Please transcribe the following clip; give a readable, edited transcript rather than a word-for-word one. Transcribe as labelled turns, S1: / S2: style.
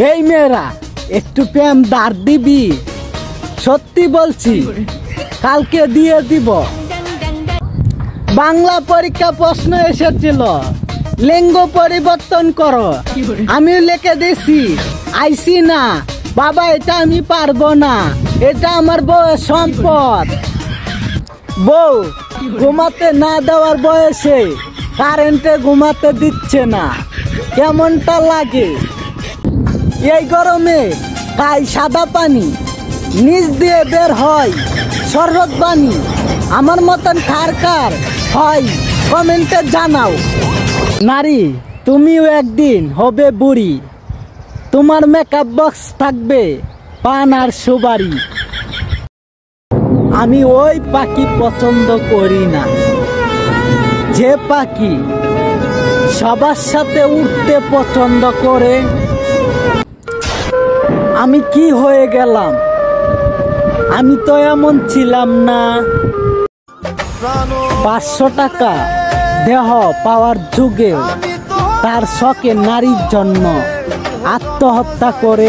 S1: এই মেয়েরা একটু প্রেম ধার দিবি? সত্যি বলছি, কালকে দিয়ে দিব। বাংলা পরীক্ষা প্রশ্ন এসেছিল, লিঙ্গ পরিবর্তন করো। আমি লিখে দিছি আইসি না বাবা, এটা আমি পারবো না, এটা আমার বউয়ের সম্পদ। বউ ঘুমাতে না দেওয়ার বয়সে কারেন্টে ঘুমাতে দিচ্ছে না, কেমনটা লাগে? এই গরমে তাই সাদা পানি নিচ দিয়ে বের হয় শরবত পানি। আমার মতন কার হয় কমেন্টে জানাও। নারী, তুমিও একদিন হবে বুড়ি, তোমার মেকআপ বক্স থাকবে পান আর সুপারি। আমি ওই পাখি পছন্দ করি না যে পাখি সবার সাথে উঠতে পছন্দ করে। আমি কি হয়ে গেলাম? আমি তো এমন ছিলাম না। 500 টাকা দেহ পাওয়ার যুগে তার শখে নারীর জন্য আত্মহত্যা করে।